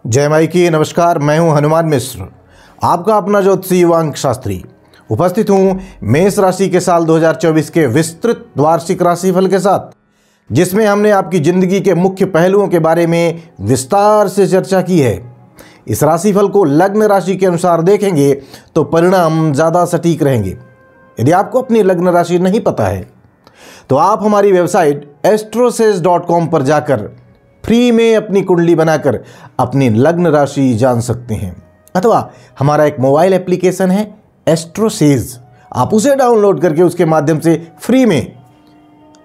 जय माई की। नमस्कार, मैं हूं हनुमान मिश्र, आपका अपना ज्योतिषी युवांक शास्त्री। उपस्थित हूं मेष राशि के साल 2024 के विस्तृत वार्षिक राशिफल के साथ, जिसमें हमने आपकी जिंदगी के मुख्य पहलुओं के बारे में विस्तार से चर्चा की है। इस राशिफल को लग्न राशि के अनुसार देखेंगे तो परिणाम ज़्यादा सटीक रहेंगे। यदि आपको अपनी लग्न राशि नहीं पता है तो आप हमारी वेबसाइट astrosage.com पर जाकर फ्री में अपनी कुंडली बनाकर अपनी लग्न राशि जान सकते हैं, अथवा हमारा एक मोबाइल एप्लीकेशन है एस्ट्रोसेज, आप उसे डाउनलोड करके उसके माध्यम से फ्री में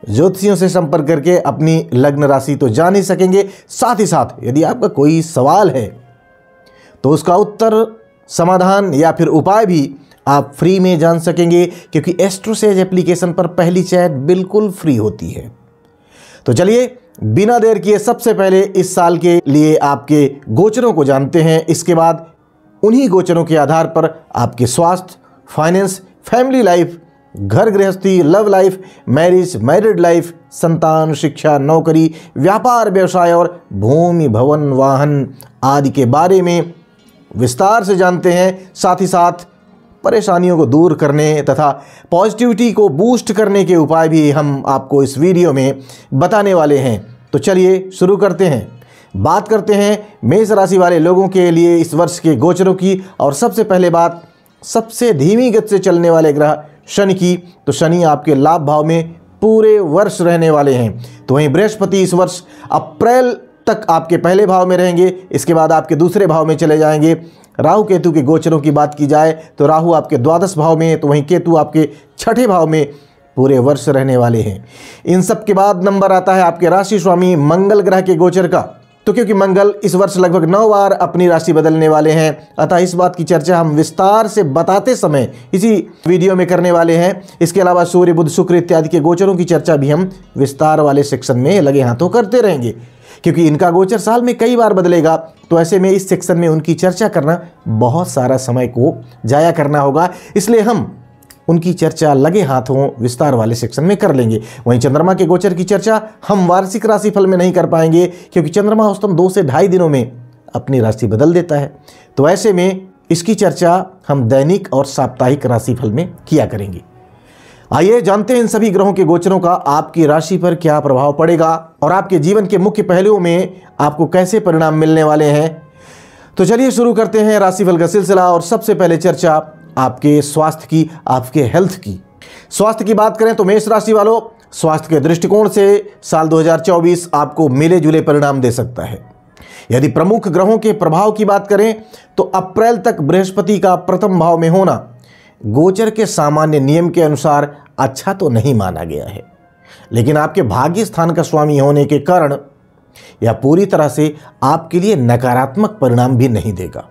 ज्योतिषियों से संपर्क करके अपनी लग्न राशि तो जान ही सकेंगे। साथ ही साथ यदि आपका कोई सवाल है तो उसका उत्तर, समाधान या फिर उपाय भी आप फ्री में जान सकेंगे, क्योंकि एस्ट्रोसेज एप्लीकेशन पर पहली चैट बिल्कुल फ्री होती है। तो चलिए बिना देर किए सबसे पहले इस साल के लिए आपके गोचरों को जानते हैं। इसके बाद उन्हीं गोचरों के आधार पर आपके स्वास्थ्य, फाइनेंस, फैमिली लाइफ, घर गृहस्थी, love life, marriage, married life, संतान, शिक्षा, नौकरी, व्यापार, व्यवसाय और भूमि, भवन, वाहन आदि के बारे में विस्तार से जानते हैं। साथ ही साथ परेशानियों को दूर करने तथा पॉजिटिविटी को बूस्ट करने के उपाय भी हम आपको इस वीडियो में बताने वाले हैं। तो चलिए शुरू करते हैं। बात करते हैं मेष राशि वाले लोगों के लिए इस वर्ष के गोचरों की। और सबसे पहले बात सबसे धीमी गति से चलने वाले ग्रह शनि की। तो शनि आपके लाभ भाव में पूरे वर्ष रहने वाले हैं। तो वहीं बृहस्पति इस वर्ष अप्रैल तक आपके पहले भाव में रहेंगे, इसके बाद आपके दूसरे भाव में चले जाएंगे। राहु केतु के गोचरों की बात की जाए तो राहु आपके द्वादश भाव में, तो वहीं केतु आपके छठे भाव में पूरे वर्ष रहने वाले हैं। इन सब के बाद नंबर आता है आपके राशि स्वामी मंगल ग्रह के गोचर का। तो क्योंकि मंगल इस वर्ष लगभग 9 बार अपनी राशि बदलने वाले हैं, अतः इस बात की चर्चा हम विस्तार से बताते समय इसी वीडियो में करने वाले हैं। इसके अलावा सूर्य, बुध, शुक्र इत्यादि के गोचरों की चर्चा भी हम विस्तार वाले सेक्शन में लगे हाथों करते रहेंगे, क्योंकि इनका गोचर साल में कई बार बदलेगा। तो ऐसे में इस सेक्शन में उनकी चर्चा करना बहुत सारा समय को जाया करना होगा, इसलिए हम उनकी चर्चा लगे हाथों विस्तार वाले सेक्शन में कर लेंगे। वहीं चंद्रमा के गोचर की चर्चा हम वार्षिक राशिफल में नहीं कर पाएंगे, क्योंकि चंद्रमा औसतन 2 से ढाई दिनों में अपनी राशि बदल देता है। तो ऐसे में इसकी चर्चा हम दैनिक और साप्ताहिक राशिफल में किया करेंगे। आइए जानते हैं इन सभी ग्रहों के गोचरों का आपकी राशि पर क्या प्रभाव पड़ेगा और आपके जीवन के मुख्य पहलुओं में आपको कैसे परिणाम मिलने वाले हैं। तो चलिए शुरू करते हैं राशिफल का सिलसिला। और सबसे पहले चर्चा आपके स्वास्थ्य की, आपके हेल्थ की। स्वास्थ्य की बात करें तो मेष राशि वालों, स्वास्थ्य के दृष्टिकोण से साल 2024 आपको मिले जुले परिणाम दे सकता है। यदि प्रमुख ग्रहों के प्रभाव की बात करें तो अप्रैल तक बृहस्पति का प्रथम भाव में होना गोचर के सामान्य नियम के अनुसार अच्छा तो नहीं माना गया है, लेकिन आपके भाग्य स्थान का स्वामी होने के कारण यह पूरी तरह से आपके लिए नकारात्मक परिणाम भी नहीं देगा।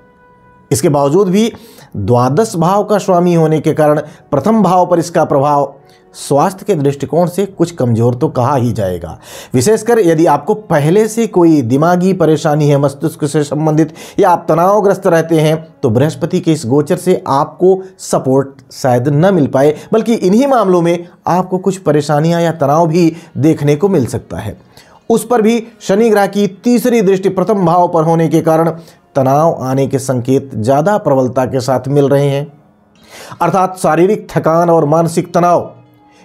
इसके बावजूद भी द्वादश भाव का स्वामी होने के कारण प्रथम भाव पर इसका प्रभाव स्वास्थ्य के दृष्टिकोण से कुछ कमजोर तो कहा ही जाएगा। विशेषकर यदि आपको पहले से कोई दिमागी परेशानी है, मस्तिष्क से संबंधित, या आप तनावग्रस्त रहते हैं, तो बृहस्पति के इस गोचर से आपको सपोर्ट शायद न मिल पाए, बल्कि इन्हीं मामलों में आपको कुछ परेशानियां या तनाव भी देखने को मिल सकता है। उस पर भी शनि ग्रह की तीसरी दृष्टि प्रथम भाव पर होने के कारण तनाव आने के संकेत ज़्यादा प्रबलता के साथ मिल रहे हैं। अर्थात शारीरिक थकान और मानसिक तनाव,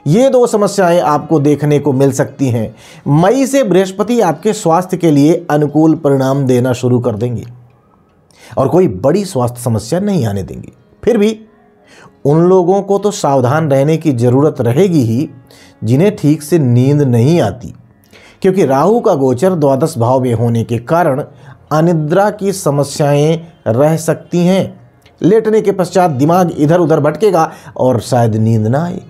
ये 2 समस्याएं आपको देखने को मिल सकती हैं। मई से बृहस्पति आपके स्वास्थ्य के लिए अनुकूल परिणाम देना शुरू कर देंगे और कोई बड़ी स्वास्थ्य समस्या नहीं आने देंगे। फिर भी उन लोगों को तो सावधान रहने की जरूरत रहेगी ही जिन्हें ठीक से नींद नहीं आती, क्योंकि राहु का गोचर द्वादश भाव में होने के कारण अनिद्रा की समस्याएं रह सकती हैं। लेटने के पश्चात दिमाग इधर उधर भटकेगा और शायद नींद ना आए।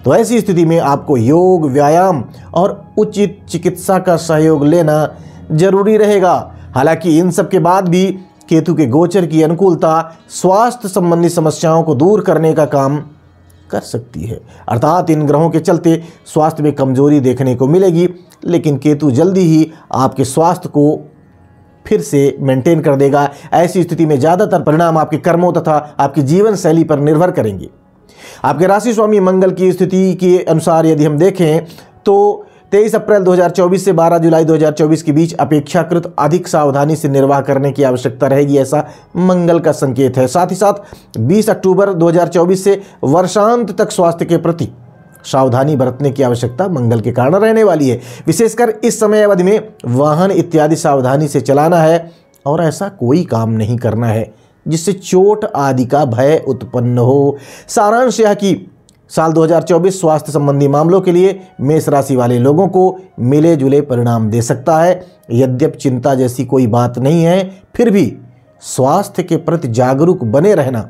तो ऐसी स्थिति में आपको योग, व्यायाम और उचित चिकित्सा का सहयोग लेना जरूरी रहेगा। हालांकि इन सब के बाद भी केतु के गोचर की अनुकूलता स्वास्थ्य संबंधी समस्याओं को दूर करने का काम कर सकती है। अर्थात इन ग्रहों के चलते स्वास्थ्य में कमजोरी देखने को मिलेगी, लेकिन केतु जल्दी ही आपके स्वास्थ्य को फिर से मेंटेन कर देगा। ऐसी स्थिति में ज़्यादातर परिणाम आपके कर्मों तथा आपकी जीवन शैली पर निर्भर करेंगे। आपके राशि स्वामी मंगल की स्थिति के अनुसार यदि हम देखें तो 23 अप्रैल 2024 से 12 जुलाई 2024 के बीच अपेक्षाकृत अधिक सावधानी से निर्वाह करने की आवश्यकता रहेगी, ऐसा मंगल का संकेत है। साथ ही साथ 20 अक्टूबर 2024 से वर्षांत तक स्वास्थ्य के प्रति सावधानी बरतने की आवश्यकता मंगल के कारण रहने वाली है। विशेषकर इस समय अवधि में वाहन इत्यादि सावधानी से चलाना है और ऐसा कोई काम नहीं करना है जिससे चोट आदि का भय उत्पन्न हो। सारांश यह कि साल 2024 स्वास्थ्य संबंधी मामलों के लिए मेष राशि वाले लोगों को मिले जुले परिणाम दे सकता है। यद्यपि चिंता जैसी कोई बात नहीं है, फिर भी स्वास्थ्य के प्रति जागरूक बने रहना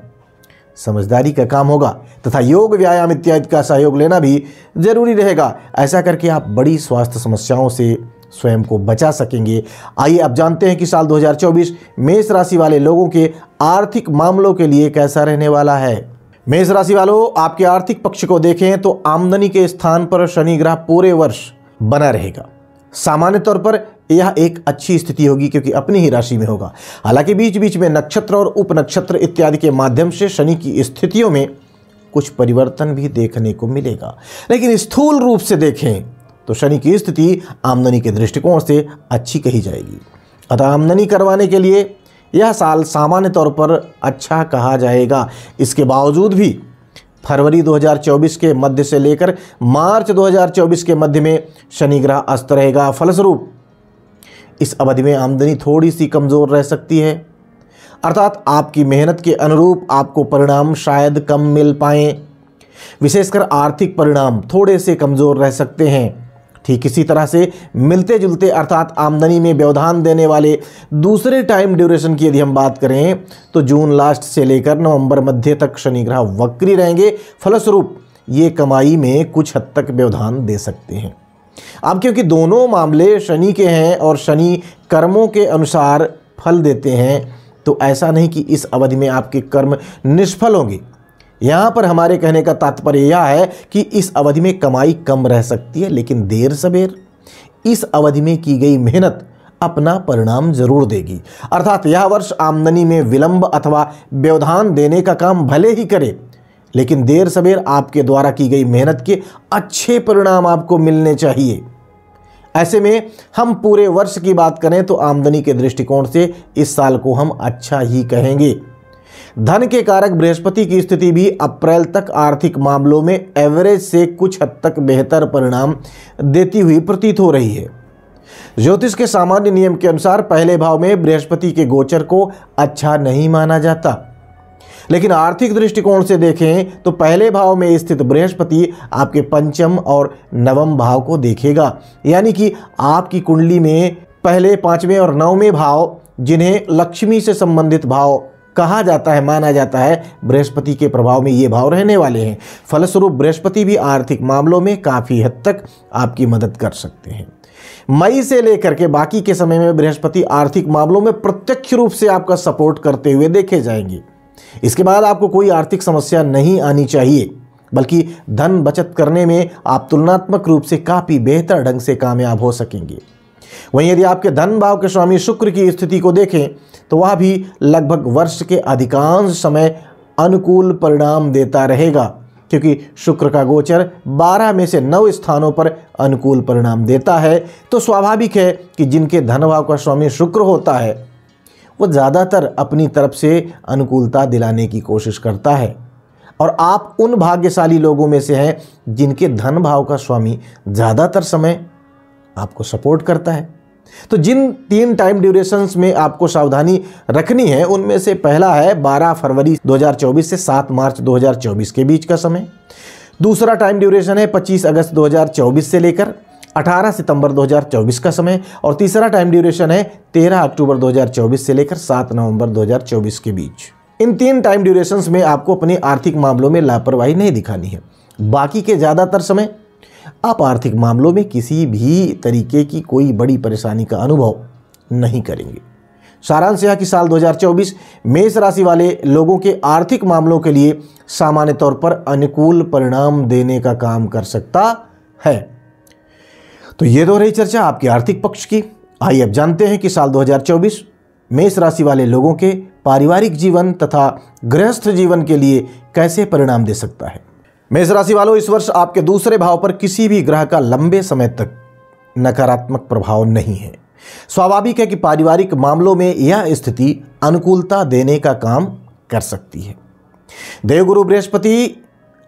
समझदारी का काम होगा तथा योग व्यायाम इत्यादि का सहयोग लेना भी जरूरी रहेगा। ऐसा करके आप बड़ी स्वास्थ्य समस्याओं से स्वयं को बचा सकेंगे। आइए अब जानते हैं कि साल 2024 मेष राशि वाले लोगों के आर्थिक मामलों के लिए कैसा रहने वाला है। मेष राशि वालों, आपके आर्थिक पक्ष को देखें तो आमदनी के स्थान पर शनि ग्रह पूरे वर्ष बना रहेगा। सामान्य तौर पर यह एक अच्छी स्थिति होगी क्योंकि अपनी ही राशि में होगा। हालांकि बीच बीच में नक्षत्र और उप नक्षत्र इत्यादि के माध्यम से शनि की स्थितियों में कुछ परिवर्तन भी देखने को मिलेगा, लेकिन स्थूल रूप से देखें तो शनि की स्थिति आमदनी के दृष्टिकोण से अच्छी कही जाएगी। अतः आमदनी करवाने के लिए यह साल सामान्य तौर पर अच्छा कहा जाएगा। इसके बावजूद भी फरवरी 2024 के मध्य से लेकर मार्च 2024 के मध्य में शनि ग्रह अस्त रहेगा। फलस्वरूप इस अवधि में आमदनी थोड़ी सी कमज़ोर रह सकती है, अर्थात आपकी मेहनत के अनुरूप आपको परिणाम शायद कम मिल पाएँ। विशेषकर आर्थिक परिणाम थोड़े से कमज़ोर रह सकते हैं। ठीक इसी तरह से मिलते जुलते अर्थात आमदनी में व्यवधान देने वाले दूसरे टाइम ड्यूरेशन की यदि हम बात करें तो जून लास्ट से लेकर नवंबर मध्य तक शनि ग्रह वक्री रहेंगे। फलस्वरूप ये कमाई में कुछ हद तक व्यवधान दे सकते हैं। अब क्योंकि दोनों मामले शनि के हैं और शनि कर्मों के अनुसार फल देते हैं, तो ऐसा नहीं कि इस अवधि में आपके कर्म निष्फल होंगे। यहाँ पर हमारे कहने का तात्पर्य यह है कि इस अवधि में कमाई कम रह सकती है, लेकिन देर सवेर इस अवधि में की गई मेहनत अपना परिणाम जरूर देगी। अर्थात यह वर्ष आमदनी में विलंब अथवा व्यवधान देने का काम भले ही करे, लेकिन देर सवेर आपके द्वारा की गई मेहनत के अच्छे परिणाम आपको मिलने चाहिए। ऐसे में हम पूरे वर्ष की बात करें तो आमदनी के दृष्टिकोण से इस साल को हम अच्छा ही कहेंगे। धन के कारक बृहस्पति की स्थिति भी अप्रैल तक आर्थिक मामलों में एवरेज से कुछ हद तक बेहतर परिणाम देती हुई प्रतीत हो रही है। ज्योतिष के सामान्य नियम के अनुसार पहले भाव में बृहस्पति के गोचर को अच्छा नहीं माना जाता, लेकिन आर्थिक दृष्टिकोण से देखें तो पहले भाव में स्थित बृहस्पति आपके पंचम और नवम भाव को देखेगा। यानी कि आपकी कुंडली में पहले, पांचवें और नवमें भाव, जिन्हें लक्ष्मी से संबंधित भाव कहा जाता है, माना जाता है, बृहस्पति के प्रभाव में ये भाव रहने वाले हैं। फलस्वरूप बृहस्पति भी आर्थिक मामलों में काफ़ी हद तक आपकी मदद कर सकते हैं। मई से लेकर के बाकी के समय में बृहस्पति आर्थिक मामलों में प्रत्यक्ष रूप से आपका सपोर्ट करते हुए देखे जाएंगे। इसके बाद आपको कोई आर्थिक समस्या नहीं आनी चाहिए, बल्कि धन बचत करने में आप तुलनात्मक रूप से काफ़ी बेहतर ढंग से कामयाब हो सकेंगे। वहीं यदि आपके धन भाव के स्वामी शुक्र की स्थिति को देखें तो वह भी लगभग वर्ष के अधिकांश समय अनुकूल परिणाम देता रहेगा, क्योंकि शुक्र का गोचर 12 में से 9 स्थानों पर अनुकूल परिणाम देता है। तो स्वाभाविक है कि जिनके धन भाव का स्वामी शुक्र होता है वो ज़्यादातर अपनी तरफ से अनुकूलता दिलाने की कोशिश करता है, और आप उन भाग्यशाली लोगों में से हैं जिनके धन भाव का स्वामी ज़्यादातर समय आपको सपोर्ट करता है। तो जिन 3 टाइम ड्यूरेशंस में आपको सावधानी रखनी है, उनमें से पहला है 12 फरवरी 2024 से 7 मार्च 2024 के बीच का समय। दूसरा टाइम ड्यूरेशन है 25 अगस्त 2024 से लेकर 18 सितंबर 2024 का समय, और तीसरा टाइम ड्यूरेशन है 13 अक्टूबर 2024 से लेकर 7 नवंबर 2024 के बीच। इन 3 टाइम ड्यूरेशंस में आपको अपने आर्थिक मामलों में लापरवाही नहीं दिखानी है। बाकी के ज़्यादातर समय आप आर्थिक मामलों में किसी भी तरीके की कोई बड़ी परेशानी का अनुभव नहीं करेंगे। सारांश यह कि साल 2024 मेष राशि वाले लोगों के आर्थिक मामलों के लिए सामान्य तौर पर अनुकूल परिणाम देने का काम कर सकता है। तो ये तो रही चर्चा आपके आर्थिक पक्ष की। आइए अब जानते हैं कि साल 2024 मेष राशि वाले लोगों के पारिवारिक जीवन तथा गृहस्थ जीवन के लिए कैसे परिणाम दे सकता है। मेष राशि वालों, इस वर्ष आपके दूसरे भाव पर किसी भी ग्रह का लंबे समय तक नकारात्मक प्रभाव नहीं है। स्वाभाविक है कि पारिवारिक मामलों में यह स्थिति अनुकूलता देने का काम कर सकती है। देवगुरु बृहस्पति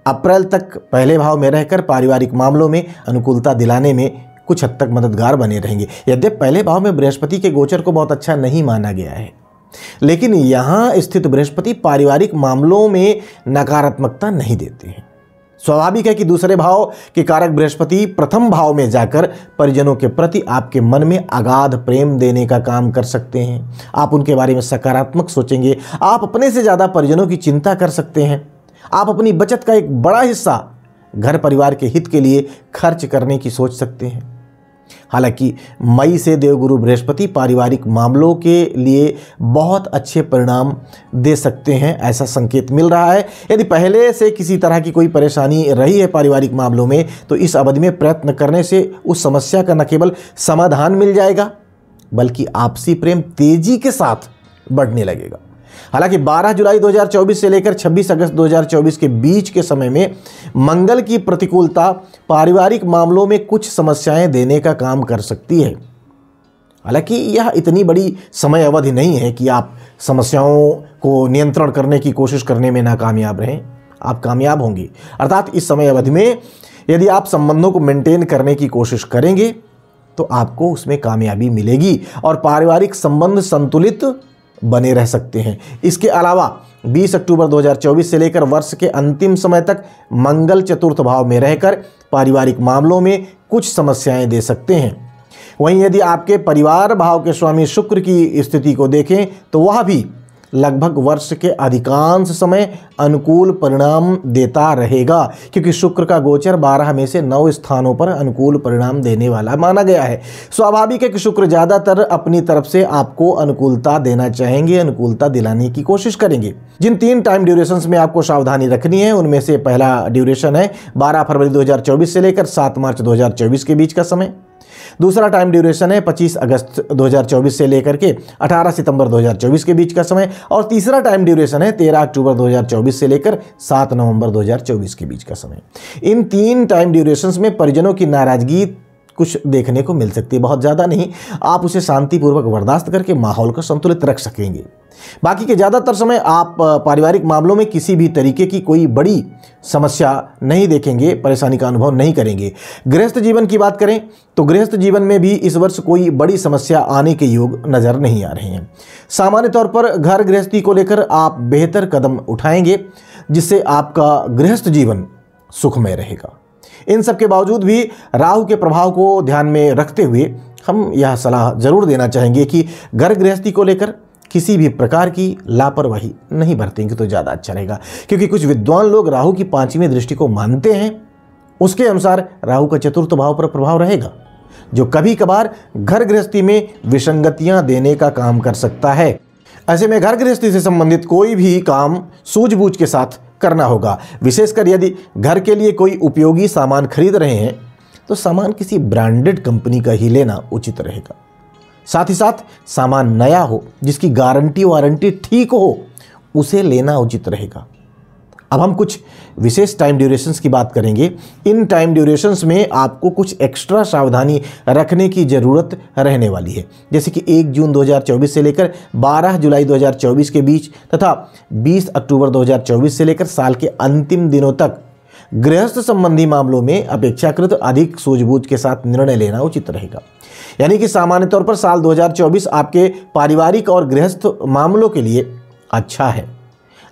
अप्रैल तक पहले भाव में रहकर पारिवारिक मामलों में अनुकूलता दिलाने में कुछ हद तक मददगार बने रहेंगे। यद्यपि पहले भाव में बृहस्पति के गोचर को बहुत अच्छा नहीं माना गया है, लेकिन यहाँ स्थित बृहस्पति पारिवारिक मामलों में नकारात्मकता नहीं देते हैं। स्वाभाविक है कि दूसरे भाव के कारक बृहस्पति प्रथम भाव में जाकर परिजनों के प्रति आपके मन में अगाध प्रेम देने का काम कर सकते हैं। आप उनके बारे में सकारात्मक सोचेंगे। आप अपने से ज़्यादा परिजनों की चिंता कर सकते हैं। आप अपनी बचत का एक बड़ा हिस्सा घर परिवार के हित के लिए खर्च करने की सोच सकते हैं। हालांकि मई से देवगुरु बृहस्पति पारिवारिक मामलों के लिए बहुत अच्छे परिणाम दे सकते हैं, ऐसा संकेत मिल रहा है। यदि पहले से किसी तरह की कोई परेशानी रही है पारिवारिक मामलों में, तो इस अवधि में प्रयत्न करने से उस समस्या का न केवल समाधान मिल जाएगा, बल्कि आपसी प्रेम तेजी के साथ बढ़ने लगेगा। हालांकि 12 जुलाई 2024 से लेकर 26 अगस्त 2024 के बीच के समय में मंगल की प्रतिकूलता पारिवारिक मामलों में कुछ समस्याएं देने का काम कर सकती है। हालांकि यह इतनी बड़ी समय अवधि नहीं है कि आप समस्याओं को नियंत्रण करने की कोशिश करने में नाकामयाब रहें। आप कामयाब होंगे। अर्थात इस समय अवधि में यदि आप संबंधों को मेंटेन करने की कोशिश करेंगे तो आपको उसमें कामयाबी मिलेगी और पारिवारिक संबंध संतुलित बने रह सकते हैं। इसके अलावा 20 अक्टूबर 2024 से लेकर वर्ष के अंतिम समय तक मंगल चतुर्थ भाव में रहकर पारिवारिक मामलों में कुछ समस्याएं दे सकते हैं। वहीं यदि आपके परिवार भाव के स्वामी शुक्र की स्थिति को देखें तो वह भी लगभग वर्ष के अधिकांश समय अनुकूल परिणाम देता रहेगा, क्योंकि शुक्र का गोचर 12 में से 9 स्थानों पर अनुकूल परिणाम देने वाला माना गया है। स्वाभाविक है कि शुक्र ज़्यादातर अपनी तरफ से आपको अनुकूलता देना चाहेंगे, अनुकूलता दिलाने की कोशिश करेंगे। जिन 3 टाइम ड्यूरेशंस में आपको सावधानी रखनी है उनमें से पहला ड्यूरेशन है 12 फरवरी 2024 से लेकर 7 मार्च 2024 के बीच का समय। दूसरा टाइम ड्यूरेशन है 25 अगस्त 2024 से लेकर के 18 सितंबर 2024 के बीच का समय। और तीसरा टाइम ड्यूरेशन है 13 अक्टूबर 2024 से लेकर 7 नवंबर 2024 के बीच का समय। इन 3 टाइम ड्यूरेशंस में परिजनों की नाराजगी कुछ देखने को मिल सकती है, बहुत ज़्यादा नहीं। आप उसे शांतिपूर्वक बर्दाश्त करके माहौल को संतुलित रख सकेंगे। बाकी के ज़्यादातर समय आप पारिवारिक मामलों में किसी भी तरीके की कोई बड़ी समस्या नहीं देखेंगे, परेशानी का अनुभव नहीं करेंगे। गृहस्थ जीवन की बात करें तो गृहस्थ जीवन में भी इस वर्ष कोई बड़ी समस्या आने के योग नज़र नहीं आ रहे हैं। सामान्य तौर पर घर गृहस्थी को लेकर आप बेहतर कदम उठाएंगे, जिससे आपका गृहस्थ जीवन सुखमय रहेगा। इन सब के बावजूद भी राहु के प्रभाव को ध्यान में रखते हुए हम यह सलाह जरूर देना चाहेंगे कि घर गृहस्थी को लेकर किसी भी प्रकार की लापरवाही नहीं बरतेंगे तो ज़्यादा अच्छा रहेगा, क्योंकि कुछ विद्वान लोग राहु की 5वीं दृष्टि को मानते हैं। उसके अनुसार राहु का चतुर्थ भाव पर प्रभाव रहेगा, जो कभी कभार घर गृहस्थी में विसंगतियां देने का काम कर सकता है। ऐसे में घर गृहस्थी से संबंधित कोई भी काम सूझबूझ के साथ करना होगा। विशेषकर यदि घर के लिए कोई उपयोगी सामान खरीद रहे हैं तो सामान किसी ब्रांडेड कंपनी का ही लेना उचित रहेगा। साथ ही साथ सामान नया हो, जिसकी गारंटी वारंटी ठीक हो, उसे लेना उचित रहेगा। अब हम कुछ विशेष टाइम ड्यूरेशंस की बात करेंगे। इन टाइम ड्यूरेशंस में आपको कुछ एक्स्ट्रा सावधानी रखने की ज़रूरत रहने वाली है, जैसे कि 1 जून 2024 से लेकर 12 जुलाई 2024 के बीच तथा 20 अक्टूबर 2024 से लेकर साल के अंतिम दिनों तक गृहस्थ संबंधी मामलों में अपेक्षाकृत अधिक सूझबूझ के साथ निर्णय लेना उचित रहेगा। यानी कि सामान्य तौर पर साल 2024 आपके पारिवारिक और गृहस्थ मामलों के लिए अच्छा है,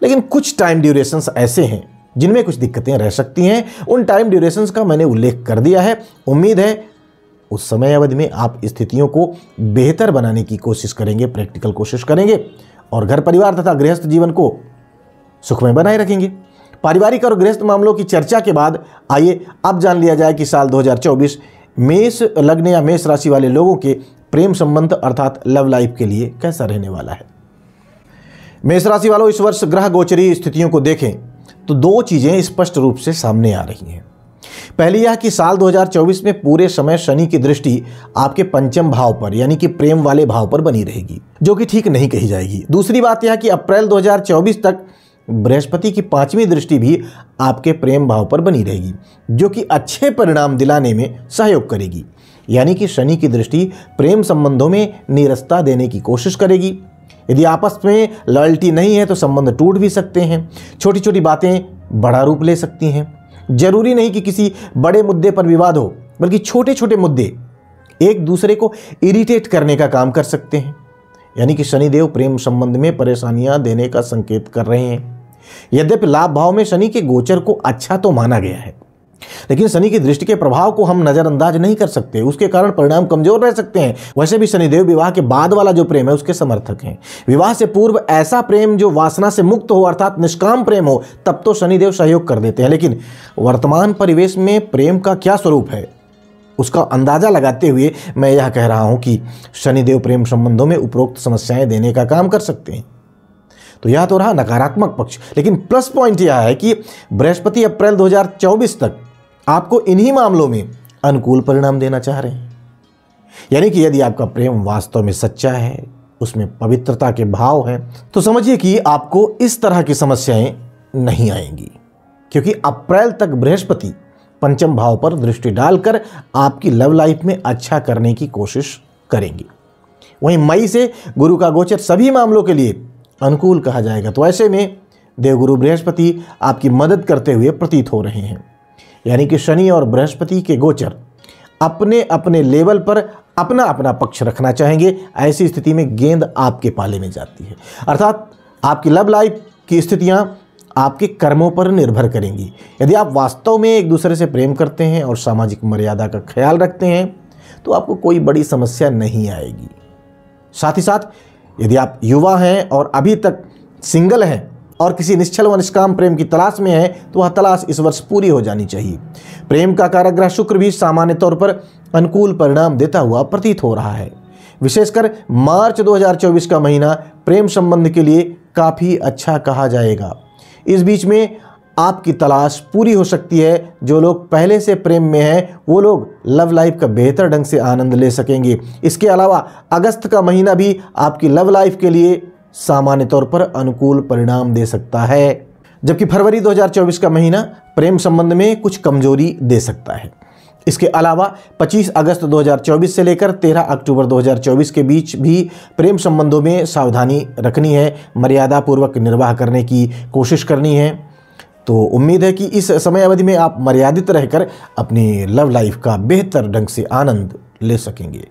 लेकिन कुछ टाइम ड्यूरेशंस ऐसे हैं जिनमें कुछ दिक्कतें रह सकती हैं। उन टाइम ड्यूरेशंस का मैंने उल्लेख कर दिया है। उम्मीद है उस समय अवधि में आप स्थितियों को बेहतर बनाने की कोशिश करेंगे, प्रैक्टिकल कोशिश करेंगे और घर परिवार तथा गृहस्थ जीवन को सुखमय बनाए रखेंगे। पारिवारिक और गृहस्थ मामलों की चर्चा के बाद आइए अब जान लिया जाए कि साल 2024 मेष लग्न या मेष राशि वाले लोगों के प्रेम संबंध अर्थात लव लाइफ के लिए कैसा रहने वाला है। मेष राशि वालों, इस वर्ष ग्रह गोचरी स्थितियों को देखें तो 2 चीजें स्पष्ट रूप से सामने आ रही हैं। पहली यह कि साल 2024 में पूरे समय शनि की दृष्टि आपके पंचम भाव पर यानी कि प्रेम वाले भाव पर बनी रहेगी, जो कि ठीक नहीं कही जाएगी। दूसरी बात यह कि अप्रैल 2024 तक बृहस्पति की 5वीं दृष्टि भी आपके प्रेम भाव पर बनी रहेगी, जो कि अच्छे परिणाम दिलाने में सहयोग करेगी। यानी कि शनि की दृष्टि प्रेम संबंधों में नीरसता देने की कोशिश करेगी। यदि आपस में लॉयल्टी नहीं है तो संबंध टूट भी सकते हैं। छोटी छोटी बातें बड़ा रूप ले सकती हैं। जरूरी नहीं कि किसी बड़े मुद्दे पर विवाद हो, बल्कि छोटे छोटे मुद्दे एक दूसरे को इरिटेट करने का काम कर सकते हैं। यानी कि शनिदेव प्रेम संबंध में परेशानियां देने का संकेत कर रहे हैं। यद्यपि लाभ भाव में शनि के गोचर को अच्छा तो माना गया है, लेकिन शनि की दृष्टि के प्रभाव को हम नजरअंदाज नहीं कर सकते। उसके कारण परिणाम कमजोर रह सकते हैं। वैसे भी शनिदेव विवाह के बाद वाला जो प्रेम है उसके समर्थक हैं। विवाह से पूर्व ऐसा प्रेम जो वासना से मुक्त हो, अर्थात निष्काम प्रेम हो, तब तो शनिदेव सहयोग कर देते हैं। लेकिन वर्तमान परिवेश में प्रेम का क्या स्वरूप है उसका अंदाजा लगाते हुए मैं यह कह रहा हूं कि शनिदेव प्रेम संबंधों में उपरोक्त समस्याएं देने का काम कर सकते हैं। तो यह तो रहा नकारात्मक पक्ष। लेकिन प्लस पॉइंट यह है कि बृहस्पति अप्रैल 2024 तक आपको इन्हीं मामलों में अनुकूल परिणाम देना चाह रहे हैं। यानी कि यदि आपका प्रेम वास्तव में सच्चा है, उसमें पवित्रता के भाव हैं, तो समझिए कि आपको इस तरह की समस्याएं नहीं आएंगी, क्योंकि अप्रैल तक बृहस्पति पंचम भाव पर दृष्टि डालकर आपकी लव लाइफ में अच्छा करने की कोशिश करेंगे। वहीं मई से गुरु का गोचर सभी मामलों के लिए अनुकूल कहा जाएगा। तो ऐसे में देवगुरु बृहस्पति आपकी मदद करते हुए प्रतीत हो रहे हैं। यानी कि शनि और बृहस्पति के गोचर अपने अपने लेवल पर अपना अपना पक्ष रखना चाहेंगे। ऐसी स्थिति में गेंद आपके पाले में जाती है, अर्थात आपकी लव लाइफ की स्थितियां आपके कर्मों पर निर्भर करेंगी। यदि आप वास्तव में एक दूसरे से प्रेम करते हैं और सामाजिक मर्यादा का ख्याल रखते हैं तो आपको कोई बड़ी समस्या नहीं आएगी। साथ ही साथ यदि आप युवा हैं और अभी तक सिंगल हैं और किसी निश्चल व निष्काम प्रेम की तलाश में हैं तो वह तलाश इस वर्ष पूरी हो जानी चाहिए। प्रेम का कारक ग्रह शुक्र भी सामान्य तौर पर अनुकूल परिणाम देता हुआ प्रतीत हो रहा है। विशेषकर मार्च 2024 का महीना प्रेम संबंध के लिए काफ़ी अच्छा कहा जाएगा। इस बीच में आपकी तलाश पूरी हो सकती है। जो लोग पहले से प्रेम में हैं वो लोग लव लाइफ का बेहतर ढंग से आनंद ले सकेंगे। इसके अलावा अगस्त का महीना भी आपकी लव लाइफ के लिए सामान्य तौर पर अनुकूल परिणाम दे सकता है, जबकि फरवरी 2024 का महीना प्रेम संबंध में कुछ कमजोरी दे सकता है। इसके अलावा 25 अगस्त 2024 से लेकर 13 अक्टूबर 2024 के बीच भी प्रेम संबंधों में सावधानी रखनी है, मर्यादा पूर्वक निर्वाह करने की कोशिश करनी है। तो उम्मीद है कि इस समय अवधि में आप मर्यादित रहकर अपनी लव लाइफ का बेहतर ढंग से आनंद ले सकेंगे।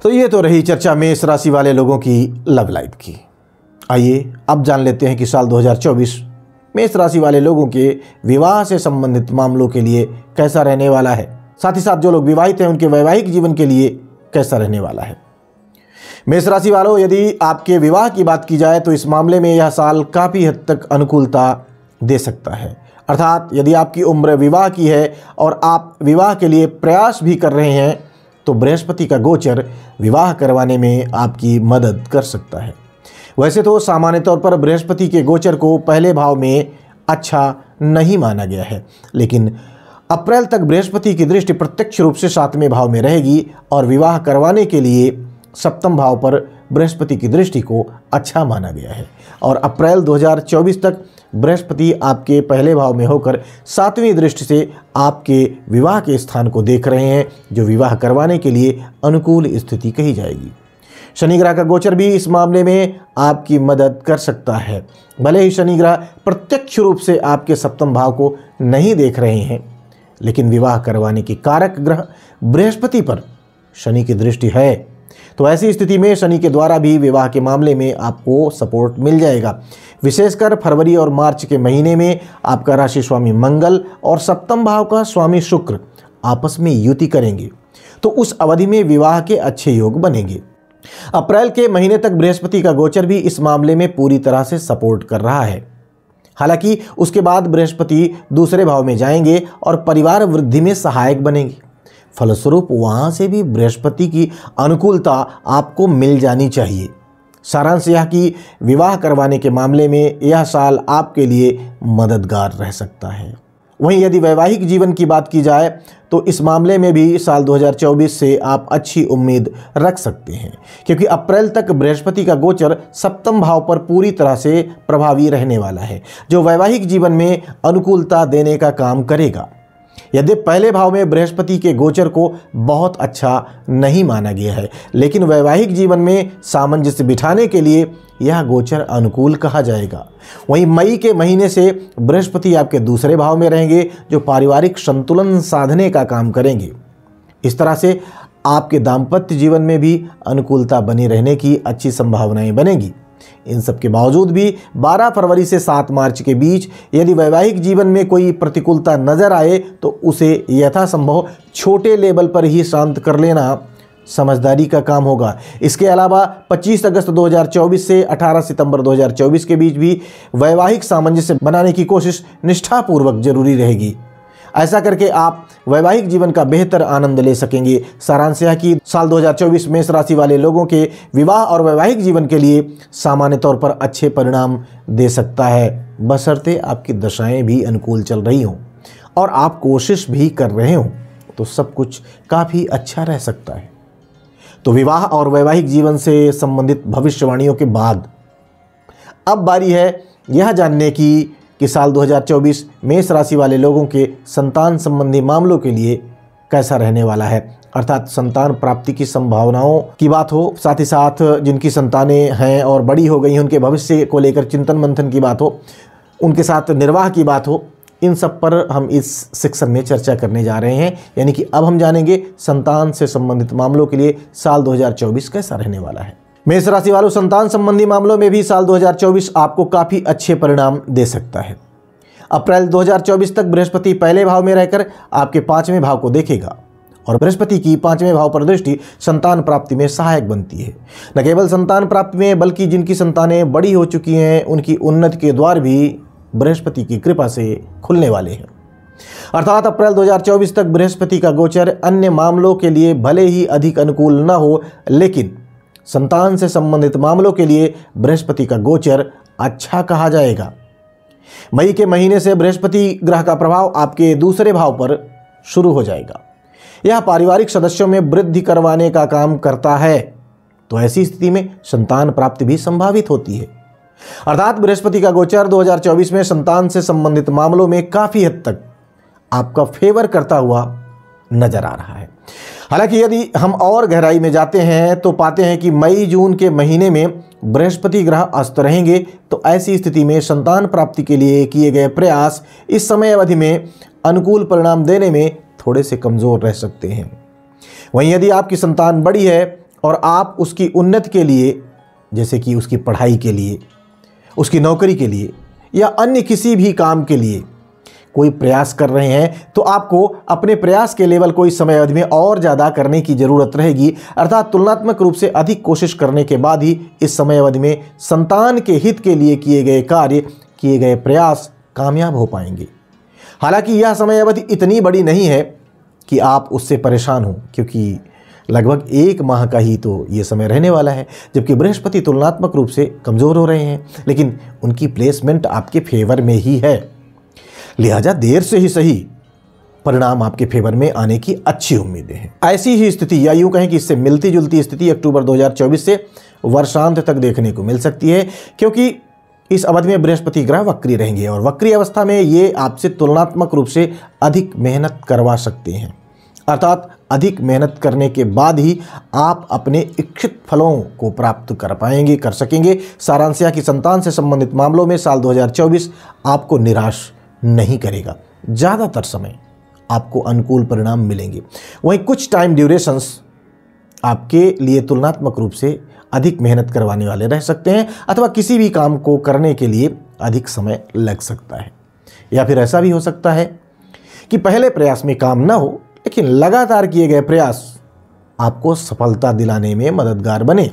तो ये तो रही चर्चा मेष राशि वाले लोगों की लव लाइफ की। आइए अब जान लेते हैं कि साल 2024 मेष राशि वाले लोगों के विवाह से संबंधित मामलों के लिए कैसा रहने वाला है। साथ ही साथ जो लोग विवाहित हैं उनके वैवाहिक जीवन के लिए कैसा रहने वाला है। मेष राशि वालों, यदि आपके विवाह की बात की जाए तो इस मामले में यह साल काफ़ी हद तक अनुकूलता दे सकता है। अर्थात यदि आपकी उम्र विवाह की है और आप विवाह के लिए प्रयास भी कर रहे हैं तो बृहस्पति का गोचर विवाह करवाने में आपकी मदद कर सकता है। वैसे तो सामान्य तौर पर बृहस्पति के गोचर को पहले भाव में अच्छा नहीं माना गया है, लेकिन अप्रैल तक बृहस्पति की दृष्टि प्रत्यक्ष रूप से 7वें भाव में रहेगी और विवाह करवाने के लिए 7वें भाव पर बृहस्पति की दृष्टि को अच्छा माना गया है। और अप्रैल 2024 तक बृहस्पति आपके पहले भाव में होकर 7वीं दृष्टि से आपके विवाह के स्थान को देख रहे हैं, जो विवाह करवाने के लिए अनुकूल स्थिति कही जाएगी। शनि ग्रह का गोचर भी इस मामले में आपकी मदद कर सकता है। भले ही शनि ग्रह प्रत्यक्ष रूप से आपके 7वें भाव को नहीं देख रहे हैं, लेकिन विवाह करवाने के कारक ग्रह बृहस्पति पर शनि की दृष्टि है। तो ऐसी स्थिति में शनि के द्वारा भी विवाह के मामले में आपको सपोर्ट मिल जाएगा। विशेषकर फरवरी और मार्च के महीने में आपका राशि स्वामी मंगल और 7वें भाव का स्वामी शुक्र आपस में युति करेंगे, तो उस अवधि में विवाह के अच्छे योग बनेंगे। अप्रैल के महीने तक बृहस्पति का गोचर भी इस मामले में पूरी तरह से सपोर्ट कर रहा है। हालांकि उसके बाद बृहस्पति दूसरे भाव में जाएंगे और परिवार वृद्धि में सहायक बनेंगे। फलस्वरूप वहां से भी बृहस्पति की अनुकूलता आपको मिल जानी चाहिए। सारांश यह कि विवाह करवाने के मामले में यह साल आपके लिए मददगार रह सकता है। वहीं यदि वैवाहिक जीवन की बात की जाए तो इस मामले में भी साल 2024 से आप अच्छी उम्मीद रख सकते हैं, क्योंकि अप्रैल तक बृहस्पति का गोचर 7वें भाव पर पूरी तरह से प्रभावी रहने वाला है, जो वैवाहिक जीवन में अनुकूलता देने का काम करेगा। यद्यपि पहले भाव में बृहस्पति के गोचर को बहुत अच्छा नहीं माना गया है, लेकिन वैवाहिक जीवन में सामंजस्य बिठाने के लिए यह गोचर अनुकूल कहा जाएगा। वहीं मई के महीने से बृहस्पति आपके दूसरे भाव में रहेंगे, जो पारिवारिक संतुलन साधने का काम करेंगे। इस तरह से आपके दाम्पत्य जीवन में भी अनुकूलता बनी रहने की अच्छी संभावनाएं बनेगी। इन सब के बावजूद भी 12 फरवरी से 7 मार्च के बीच यदि वैवाहिक जीवन में कोई प्रतिकूलता नजर आए तो उसे यथासंभव छोटे लेवल पर ही शांत कर लेना समझदारी का काम होगा। इसके अलावा 25 अगस्त 2024 से 18 सितंबर 2024 के बीच भी वैवाहिक सामंजस्य बनाने की कोशिश निष्ठापूर्वक जरूरी रहेगी। ऐसा करके आप वैवाहिक जीवन का बेहतर आनंद ले सकेंगे। सारांश यह कि साल 2024 मेष राशि वाले लोगों के विवाह और वैवाहिक जीवन के लिए सामान्य तौर पर अच्छे परिणाम दे सकता है, बशर्ते आपकी दशाएं भी अनुकूल चल रही हों और आप कोशिश भी कर रहे हों, तो सब कुछ काफ़ी अच्छा रह सकता है। तो विवाह और वैवाहिक जीवन से संबंधित भविष्यवाणियों के बाद अब बारी है यह जानने की कि साल 2024 मेष राशि वाले लोगों के संतान संबंधी मामलों के लिए कैसा रहने वाला है। अर्थात संतान प्राप्ति की संभावनाओं की बात हो, साथ ही साथ जिनकी संतानें हैं और बड़ी हो गई हैं उनके भविष्य को लेकर चिंतन मंथन की बात हो, उनके साथ निर्वाह की बात हो, इन सब पर हम इस सेक्शन में चर्चा करने जा रहे हैं। यानी कि अब हम जानेंगे संतान से संबंधित मामलों के लिए साल 2024 कैसा रहने वाला है। मेष राशि वालों, संतान संबंधी मामलों में भी साल 2024 आपको काफ़ी अच्छे परिणाम दे सकता है। अप्रैल 2024 तक बृहस्पति पहले भाव में रहकर आपके 5वें भाव को देखेगा और बृहस्पति की 5वें भाव पर दृष्टि संतान प्राप्ति में सहायक बनती है। न केवल संतान प्राप्ति में बल्कि जिनकी संतानें बड़ी हो चुकी हैं उनकी उन्नति के द्वार भी बृहस्पति की कृपा से खुलने वाले हैं। अर्थात अप्रैल 2024 तक बृहस्पति का गोचर अन्य मामलों के लिए भले ही अधिक अनुकूल न हो, लेकिन संतान से संबंधित मामलों के लिए बृहस्पति का गोचर अच्छा कहा जाएगा। मई के महीने से बृहस्पति ग्रह का प्रभाव आपके दूसरे भाव पर शुरू हो जाएगा। यह पारिवारिक सदस्यों में वृद्धि करवाने का काम करता है, तो ऐसी स्थिति में संतान प्राप्ति भी संभावित होती है। अर्थात बृहस्पति का गोचर 2024 में संतान से संबंधित मामलों में काफी हद तक आपका फेवर करता हुआ नजर आ रहा है। हालांकि यदि हम और गहराई में जाते हैं तो पाते हैं कि मई जून के महीने में बृहस्पति ग्रह अस्त रहेंगे, तो ऐसी स्थिति में संतान प्राप्ति के लिए किए गए प्रयास इस समय अवधि में अनुकूल परिणाम देने में थोड़े से कमजोर रह सकते हैं। वहीं यदि आपकी संतान बड़ी है और आप उसकी उन्नति के लिए, जैसे कि उसकी पढ़ाई के लिए, उसकी नौकरी के लिए या अन्य किसी भी काम के लिए कोई प्रयास कर रहे हैं, तो आपको अपने प्रयास के लेवल को इस समय अवधि में और ज़्यादा करने की ज़रूरत रहेगी। अर्थात तुलनात्मक रूप से अधिक कोशिश करने के बाद ही इस समय अवधि में संतान के हित के लिए किए गए कार्य, किए गए प्रयास कामयाब हो पाएंगे। हालांकि यह समय अवधि इतनी बड़ी नहीं है कि आप उससे परेशान हों, क्योंकि लगभग 1 माह का ही तो ये समय रहने वाला है, जबकि बृहस्पति तुलनात्मक रूप से कमज़ोर हो रहे हैं, लेकिन उनकी प्लेसमेंट आपके फेवर में ही है। लिहाजा देर से ही सही परिणाम आपके फेवर में आने की अच्छी उम्मीदें हैं। ऐसी ही स्थिति, या यूं कहें कि इससे मिलती जुलती स्थिति अक्टूबर 2024 से वर्षांत तक देखने को मिल सकती है, क्योंकि इस अवधि में बृहस्पति ग्रह वक्री रहेंगे और वक्री अवस्था में ये आपसे तुलनात्मक रूप से अधिक मेहनत करवा सकते हैं। अर्थात अधिक मेहनत करने के बाद ही आप अपने इच्छित फलों को प्राप्त कर सकेंगे। सारांश यह कि संतान से संबंधित मामलों में साल 2024 आपको निराश नहीं करेगा। ज़्यादातर समय आपको अनुकूल परिणाम मिलेंगे। वहीं कुछ टाइम ड्यूरेशंस आपके लिए तुलनात्मक रूप से अधिक मेहनत करवाने वाले रह सकते हैं, अथवा किसी भी काम को करने के लिए अधिक समय लग सकता है। या फिर ऐसा भी हो सकता है कि पहले प्रयास में काम न हो, लेकिन लगातार किए गए प्रयास आपको सफलता दिलाने में मददगार बने।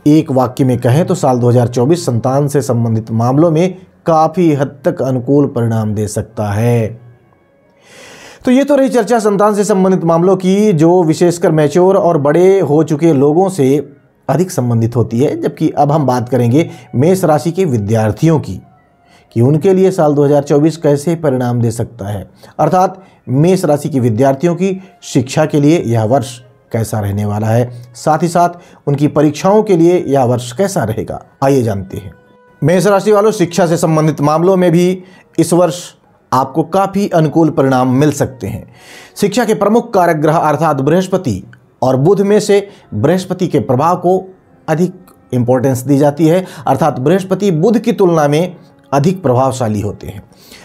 एक वाक्य में कहें तो साल 2024 संतान से संबंधित मामलों में काफ़ी हद तक अनुकूल परिणाम दे सकता है। तो ये तो रही चर्चा संतान से संबंधित मामलों की, जो विशेषकर मैच्योर और बड़े हो चुके लोगों से अधिक संबंधित होती है। जबकि अब हम बात करेंगे मेष राशि के विद्यार्थियों की, कि उनके लिए साल 2024 कैसे परिणाम दे सकता है। अर्थात मेष राशि के विद्यार्थियों की शिक्षा के लिए यह वर्ष कैसा रहने वाला है, साथ ही साथ उनकी परीक्षाओं के लिए यह वर्ष कैसा रहेगा। आइए जानते हैं। मेष राशि वालों, शिक्षा से संबंधित मामलों में भी इस वर्ष आपको काफ़ी अनुकूल परिणाम मिल सकते हैं। शिक्षा के प्रमुख कारक ग्रह अर्थात बृहस्पति और बुध में से बृहस्पति के प्रभाव को अधिक इंपॉर्टेंस दी जाती है, अर्थात बृहस्पति बुध की तुलना में अधिक प्रभावशाली होते हैं।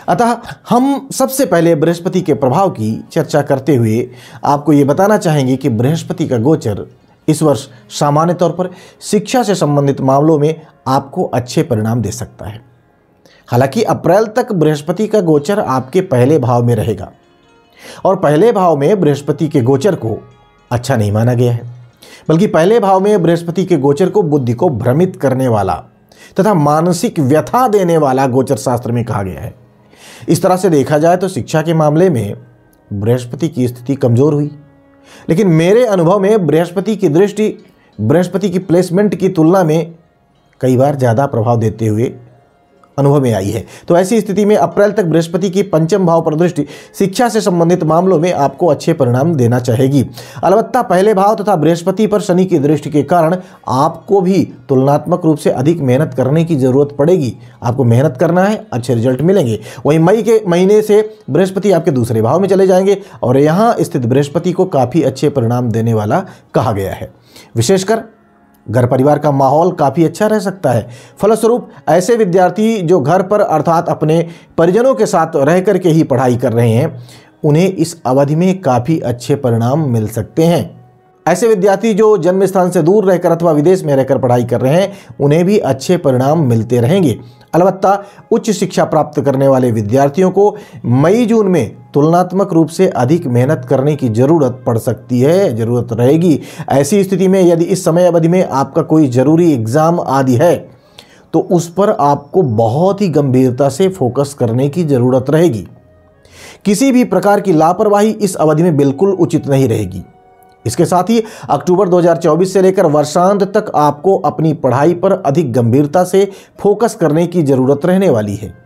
अतः हम सबसे पहले बृहस्पति के प्रभाव की चर्चा करते हुए आपको ये बताना चाहेंगे कि बृहस्पति का गोचर इस वर्ष सामान्य तौर पर शिक्षा से संबंधित मामलों में आपको अच्छे परिणाम दे सकता है। हालांकि अप्रैल तक बृहस्पति का गोचर आपके पहले भाव में रहेगा और पहले भाव में बृहस्पति के गोचर को अच्छा नहीं माना गया है, बल्कि पहले भाव में बृहस्पति के गोचर को बुद्धि को भ्रमित करने वाला तथा मानसिक व्यथा देने वाला गोचर शास्त्र में कहा गया है। इस तरह से देखा जाए तो शिक्षा के मामले में बृहस्पति की स्थिति कमजोर हुई, लेकिन मेरे अनुभव में बृहस्पति की दृष्टि बृहस्पति की प्लेसमेंट की तुलना में कई बार ज़्यादा प्रभाव देते हुए अनुभव में आई है। तो ऐसी स्थिति में अप्रैल तक बृहस्पति की पंचम भाव पर दृष्टि शिक्षा से संबंधित मामलों में आपको अच्छे परिणाम देना चाहेगी। अलबत्ता पहले भाव तथा बृहस्पति पर शनि की दृष्टि के कारण आपको भी तुलनात्मक रूप से अधिक मेहनत करने की जरूरत पड़ेगी। आपको मेहनत करना है, अच्छे रिजल्ट मिलेंगे। वहीं मई के महीने से बृहस्पति आपके दूसरे भाव में चले जाएंगे और यहाँ स्थित बृहस्पति को काफ़ी अच्छे परिणाम देने वाला कहा गया है। विशेषकर घर परिवार का माहौल काफ़ी अच्छा रह सकता है। फलस्वरूप ऐसे विद्यार्थी जो घर पर अर्थात अपने परिजनों के साथ रह कर के ही पढ़ाई कर रहे हैं, उन्हें इस अवधि में काफ़ी अच्छे परिणाम मिल सकते हैं। ऐसे विद्यार्थी जो जन्म स्थान से दूर रहकर अथवा विदेश में रहकर पढ़ाई कर रहे हैं, उन्हें भी अच्छे परिणाम मिलते रहेंगे। अलबत्ता उच्च शिक्षा प्राप्त करने वाले विद्यार्थियों को मई जून में तुलनात्मक रूप से अधिक मेहनत करने की ज़रूरत पड़ सकती है, ज़रूरत रहेगी। ऐसी स्थिति में यदि इस समय अवधि में आपका कोई ज़रूरी एग्ज़ाम आदि है तो उस पर आपको बहुत ही गंभीरता से फोकस करने की ज़रूरत रहेगी। किसी भी प्रकार की लापरवाही इस अवधि में बिल्कुल उचित नहीं रहेगी। इसके साथ ही अक्टूबर 2024 से लेकर वर्षांत तक आपको अपनी पढ़ाई पर अधिक गंभीरता से फोकस करने की जरूरत रहने वाली है।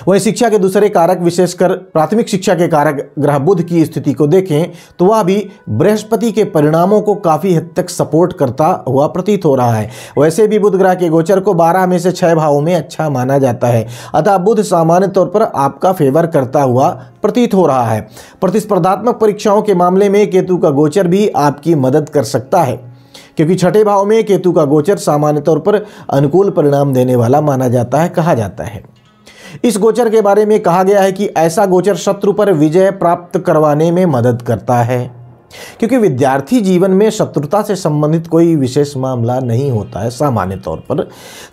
वहीं शिक्षा के दूसरे कारक विशेषकर प्राथमिक शिक्षा के कारक ग्रह बुध की स्थिति को देखें तो वह भी बृहस्पति के परिणामों को काफ़ी हद तक सपोर्ट करता हुआ प्रतीत हो रहा है। वैसे भी बुध ग्रह के गोचर को 12 में से 6 भावों में अच्छा माना जाता है, अतः बुध सामान्य तौर पर आपका फेवर करता हुआ प्रतीत हो रहा है। प्रतिस्पर्धात्मक परीक्षाओं के मामले में केतु का गोचर भी आपकी मदद कर सकता है, क्योंकि छठे भाव में केतु का गोचर सामान्य तौर पर अनुकूल परिणाम देने वाला माना जाता है, कहा जाता है। इस गोचर के बारे में कहा गया है कि ऐसा गोचर शत्रु पर विजय प्राप्त करवाने में मदद करता है, क्योंकि विद्यार्थी जीवन में शत्रुता से संबंधित कोई विशेष मामला नहीं होता है सामान्य तौर पर।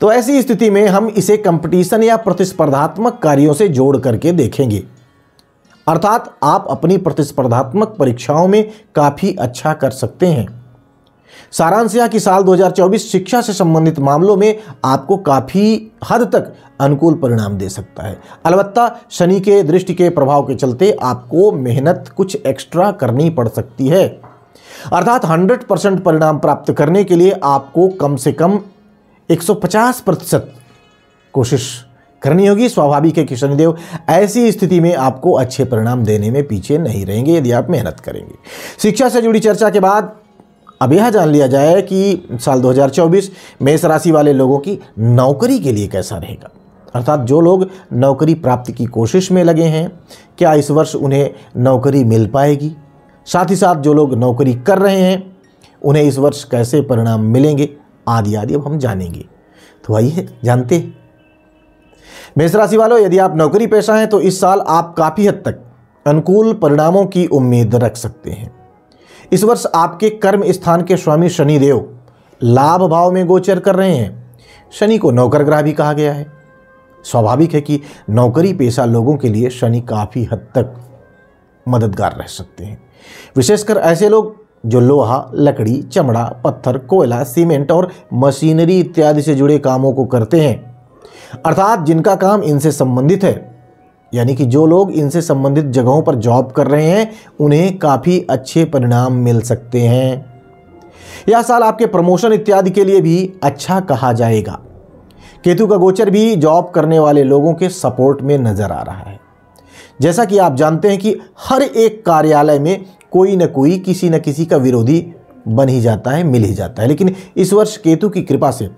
तो ऐसी स्थिति में हम इसे कंपटीशन या प्रतिस्पर्धात्मक कार्यों से जोड़ करके देखेंगे, अर्थात आप अपनी प्रतिस्पर्धात्मक परीक्षाओं में काफ़ी अच्छा कर सकते हैं। सारांश यह कि साल 2024 शिक्षा से संबंधित मामलों में आपको काफ़ी हद तक अनुकूल परिणाम दे सकता है। अलबत्ता शनि के दृष्टि के प्रभाव के चलते आपको मेहनत कुछ एक्स्ट्रा करनी पड़ सकती है, अर्थात 100% परिणाम प्राप्त करने के लिए आपको कम से कम 150% कोशिश करनी होगी। स्वाभाविक है कि शनिदेव ऐसी स्थिति में आपको अच्छे परिणाम देने में पीछे नहीं रहेंगे यदि आप मेहनत करेंगे। शिक्षा से जुड़ी चर्चा के बाद अब यह जान लिया जाए कि साल 2024 मेष राशि वाले लोगों की नौकरी के लिए कैसा रहेगा, अर्थात जो लोग नौकरी प्राप्ति की कोशिश में लगे हैं, क्या इस वर्ष उन्हें नौकरी मिल पाएगी। साथ ही साथ जो लोग नौकरी कर रहे हैं उन्हें इस वर्ष कैसे परिणाम मिलेंगे आदि आदि अब हम जानेंगे। तो आइए जानते हैं। मेष राशि वालों, यदि आप नौकरी पेशा हैं तो इस साल आप काफ़ी हद तक अनुकूल परिणामों की उम्मीद रख सकते हैं। इस वर्ष आपके कर्म स्थान के स्वामी शनिदेव लाभ भाव में गोचर कर रहे हैं। शनि को नौकर ग्रह भी कहा गया है। स्वाभाविक है कि नौकरी पेशा लोगों के लिए शनि काफ़ी हद तक मददगार रह सकते हैं, विशेषकर ऐसे लोग जो लोहा, लकड़ी, चमड़ा, पत्थर, कोयला, सीमेंट और मशीनरी इत्यादि से जुड़े कामों को करते हैं, अर्थात जिनका काम इनसे संबंधित है, यानी कि जो लोग इनसे संबंधित जगहों पर जॉब कर रहे हैं उन्हें काफ़ी अच्छे परिणाम मिल सकते हैं। यह साल आपके प्रमोशन इत्यादि के लिए भी अच्छा कहा जाएगा। केतु का गोचर भी जॉब करने वाले लोगों के सपोर्ट में नजर आ रहा है। जैसा कि आप जानते हैं कि हर एक कार्यालय में कोई न कोई किसी न किसी का विरोधी बन ही जाता है, मिल ही जाता है, लेकिन इस वर्ष केतु की कृपा से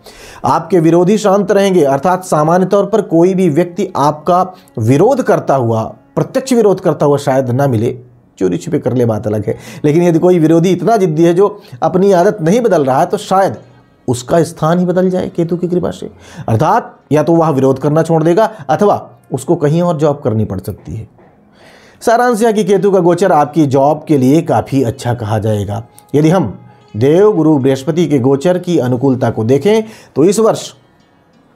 आपके विरोधी शांत रहेंगे, अर्थात सामान्य तौर पर कोई भी व्यक्ति आपका विरोध करता हुआ प्रत्यक्ष विरोध करता हुआ शायद ना मिले, चोरी छिपे कर ले बात अलग है, लेकिन यदि कोई विरोधी इतना जिद्दी है जो अपनी आदत नहीं बदल रहा है तो शायद उसका स्थान ही बदल जाए केतु की कृपा से। अर्थात या तो वह विरोध करना छोड़ देगा अथवा उसको कहीं और जॉब करनी पड़ सकती है। सारांश यह कि केतु का गोचर आपकी जॉब के लिए काफ़ी अच्छा कहा जाएगा। यदि हम देव गुरु बृहस्पति के गोचर की अनुकूलता को देखें तो इस वर्ष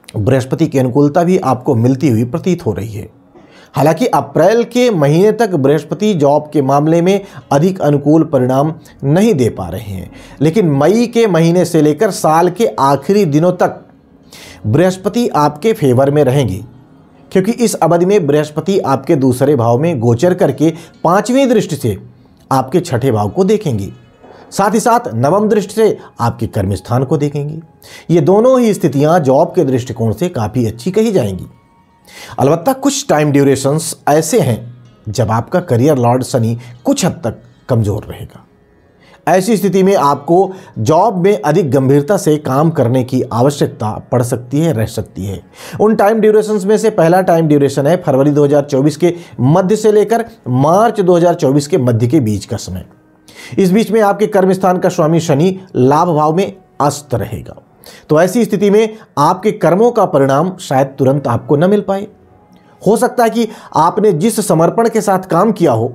बृहस्पति की अनुकूलता भी आपको मिलती हुई प्रतीत हो रही है। हालांकि अप्रैल के महीने तक बृहस्पति जॉब के मामले में अधिक अनुकूल परिणाम नहीं दे पा रहे हैं, लेकिन मई के महीने से लेकर साल के आखिरी दिनों तक बृहस्पति आपके फेवर में रहेंगे, क्योंकि इस अवधि में बृहस्पति आपके दूसरे भाव में गोचर करके 5वीं दृष्टि से आपके छठे भाव को देखेंगे, साथ ही साथ नवम दृष्टि से आपके कर्म स्थान को देखेंगे। ये दोनों ही स्थितियां जॉब के दृष्टिकोण से काफ़ी अच्छी कही जाएंगी। अलबत्ता कुछ टाइम ड्यूरेशंस ऐसे हैं जब आपका करियर लॉर्ड शनि कुछ हद तक कमज़ोर रहेगा। ऐसी स्थिति में आपको जॉब में अधिक गंभीरता से काम करने की आवश्यकता पड़ सकती है, रह सकती है। उन टाइम ड्यूरेशंस में से पहला टाइम ड्यूरेशन है फरवरी 2024 के मध्य से लेकर मार्च 2024 के मध्य के बीच का समय। इस बीच में आपके कर्म स्थान का स्वामी शनि लाभ भाव में अस्त रहेगा, तो ऐसी स्थिति में आपके कर्मों का परिणाम शायद तुरंत आपको न मिल पाए। हो सकता है कि आपने जिस समर्पण के साथ काम किया हो,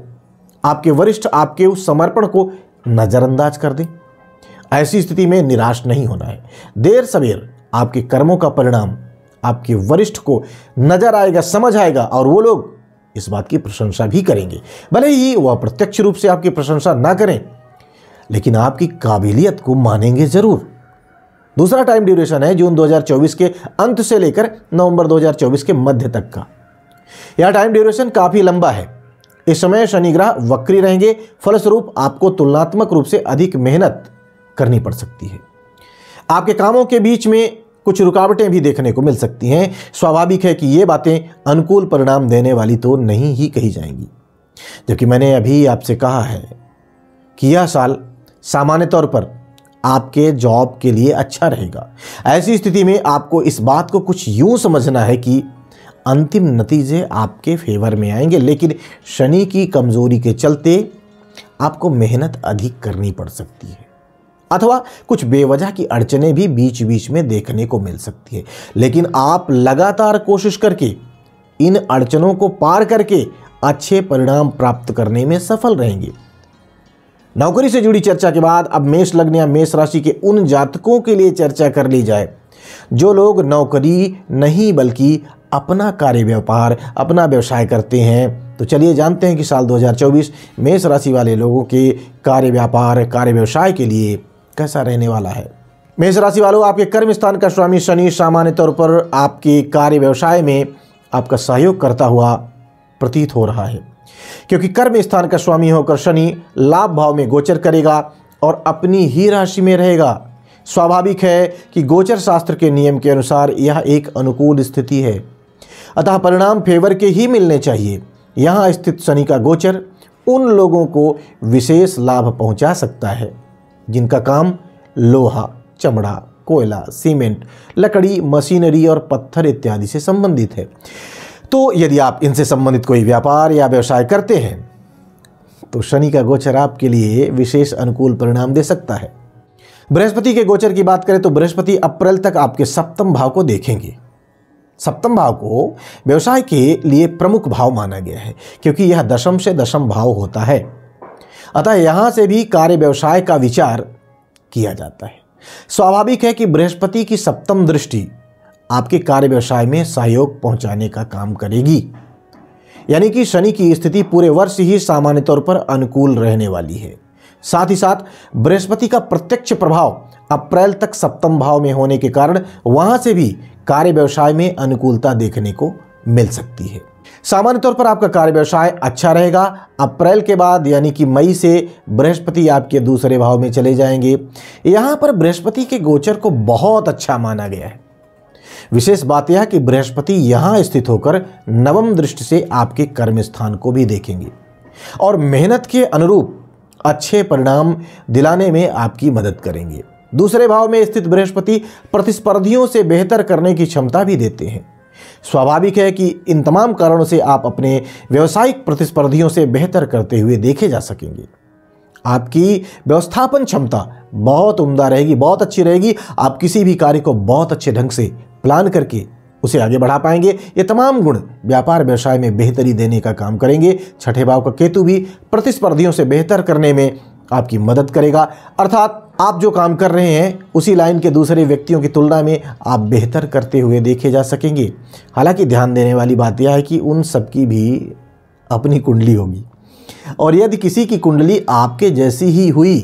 आपके वरिष्ठ आपके उस समर्पण को नजरअंदाज कर दें। ऐसी स्थिति में निराश नहीं होना है। देर सवेर आपके कर्मों का परिणाम आपके वरिष्ठ को नजर आएगा, समझ आएगा और वो लोग इस बात की प्रशंसा भी करेंगे। भले ही वह प्रत्यक्ष रूप से आपकी प्रशंसा ना करें, लेकिन आपकी काबिलियत को मानेंगे जरूर। दूसरा टाइम ड्यूरेशन है जून 2024 के अंत से लेकर नवंबर 2024 के मध्य तक का। यह टाइम ड्यूरेशन काफी लंबा है। इस समय शनि ग्रह वक्री रहेंगे, फलस्वरूप आपको तुलनात्मक रूप से अधिक मेहनत करनी पड़ सकती है। आपके कामों के बीच में कुछ रुकावटें भी देखने को मिल सकती हैं। स्वाभाविक है कि ये बातें अनुकूल परिणाम देने वाली तो नहीं ही कही जाएंगी, जबकि मैंने अभी आपसे कहा है कि यह साल सामान्य तौर पर आपके जॉब के लिए अच्छा रहेगा। ऐसी स्थिति में आपको इस बात को कुछ यूं समझना है कि अंतिम नतीजे आपके फेवर में आएंगे, लेकिन शनि की कमजोरी के चलते आपको मेहनत अधिक करनी पड़ सकती है अथवा कुछ बेवजह की अड़चनें भी बीच बीच में देखने को मिल सकती है। लेकिन आप लगातार कोशिश करके इन अड़चनों को पार करके अच्छे परिणाम प्राप्त करने में सफल रहेंगे। नौकरी से जुड़ी चर्चा के बाद अब मेष लग्न या मेष राशि के उन जातकों के लिए चर्चा कर ली जाए जो लोग नौकरी नहीं बल्कि अपना कार्य व्यापार, अपना व्यवसाय करते हैं। तो चलिए जानते हैं कि साल 2024 मेष राशि वाले लोगों के कार्य व्यापार, कार्य व्यवसाय के लिए कैसा रहने वाला है। मेष राशि वालों, आपके कर्म स्थान का स्वामी शनि सामान्य तौर पर आपके कार्य व्यवसाय में आपका सहयोग करता हुआ प्रतीत हो रहा है, क्योंकि कर्म स्थान का स्वामी होकर शनि लाभ भाव में गोचर करेगा और अपनी ही राशि में रहेगा। स्वाभाविक है कि गोचर शास्त्र के नियम के अनुसार यह एक अनुकूल स्थिति है, अतः परिणाम फेवर के ही मिलने चाहिए। यहाँ स्थित शनि का गोचर उन लोगों को विशेष लाभ पहुँचा सकता है जिनका काम लोहा, चमड़ा, कोयला, सीमेंट, लकड़ी, मशीनरी और पत्थर इत्यादि से संबंधित है। तो यदि आप इनसे संबंधित कोई व्यापार या व्यवसाय करते हैं तो शनि का गोचर आपके लिए विशेष अनुकूल परिणाम दे सकता है। बृहस्पति के गोचर की बात करें तो बृहस्पति अप्रैल तक आपके सप्तम भाव को देखेंगे। सप्तम भाव को व्यवसाय के लिए प्रमुख भाव माना गया है, क्योंकि यह दशम से दशम भाव होता है, अतः यहां से भी कार्य व्यवसाय का विचार किया जाता है। स्वाभाविक है कि बृहस्पति की सप्तम दृष्टि आपके कार्य व्यवसाय में सहयोग पहुंचाने का काम करेगी, यानी कि शनि की स्थिति पूरे वर्ष ही सामान्य तौर पर अनुकूल रहने वाली है। साथ ही साथ बृहस्पति का प्रत्यक्ष प्रभाव अप्रैल तक सप्तम भाव में होने के कारण वहां से भी कार्य व्यवसाय में अनुकूलता देखने को मिल सकती है। सामान्य तौर पर आपका कार्य व्यवसाय अच्छा रहेगा। अप्रैल के बाद यानी कि मई से बृहस्पति आपके दूसरे भाव में चले जाएंगे। यहां पर बृहस्पति के गोचर को बहुत अच्छा माना गया है। विशेष बात यह कि बृहस्पति यहां स्थित होकर नवम दृष्टि से आपके कर्म स्थान को भी देखेंगे और मेहनत के अनुरूप अच्छे परिणाम दिलाने में आपकी मदद करेंगे। दूसरे भाव में स्थित बृहस्पति प्रतिस्पर्धियों से बेहतर करने की क्षमता भी देते हैं। स्वाभाविक है कि इन तमाम कारणों से आप अपने व्यवसायिक प्रतिस्पर्धियों से बेहतर करते हुए देखे जा सकेंगे। आपकी व्यवस्थापन क्षमता बहुत उम्दा रहेगी, बहुत अच्छी रहेगी। आप किसी भी कार्य को बहुत अच्छे ढंग से प्लान करके उसे आगे बढ़ा पाएंगे। ये तमाम गुण व्यापार व्यवसाय में बेहतरी देने का काम करेंगे। छठे भाव का केतु भी प्रतिस्पर्धियों से बेहतर करने में आपकी मदद करेगा, अर्थात आप जो काम कर रहे हैं उसी लाइन के दूसरे व्यक्तियों की तुलना में आप बेहतर करते हुए देखे जा सकेंगे। हालांकि ध्यान देने वाली बात यह है कि उन सबकी भी अपनी कुंडली होगी, और यदि किसी की कुंडली आपके जैसी ही हुई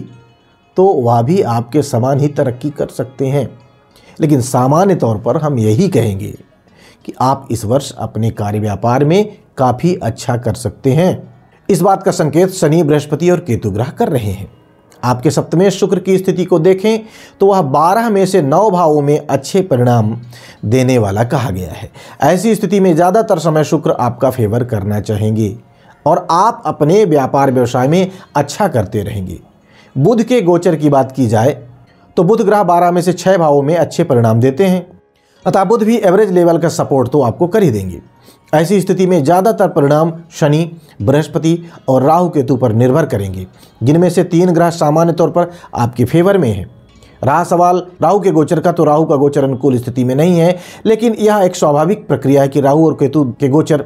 तो वह भी आपके समान ही तरक्की कर सकते हैं। लेकिन सामान्य तौर पर हम यही कहेंगे कि आप इस वर्ष अपने कार्य व्यापार में काफ़ी अच्छा कर सकते हैं। इस बात का संकेत शनि, बृहस्पति और केतु ग्रह कर रहे हैं। आपके सप्तमेश शुक्र की स्थिति को देखें तो वह 12 में से 9 भावों में अच्छे परिणाम देने वाला कहा गया है। ऐसी स्थिति में ज़्यादातर समय शुक्र आपका फेवर करना चाहेंगे और आप अपने व्यापार व्यवसाय में अच्छा करते रहेंगे। बुध के गोचर की बात की जाए तो बुध ग्रह 12 में से 6 भावों में अच्छे परिणाम देते हैं, अतः बुध भी एवरेज लेवल का सपोर्ट तो आपको कर ही देंगे। ऐसी स्थिति में ज़्यादातर परिणाम शनि, बृहस्पति और राहु केतु पर निर्भर करेंगे, जिनमें से 3 ग्रह सामान्य तौर पर आपके फेवर में हैं। रहा सवाल राहु के गोचर का, तो राहु का गोचर अनुकूल स्थिति में नहीं है, लेकिन यह एक स्वाभाविक प्रक्रिया है कि राहु और केतु के गोचर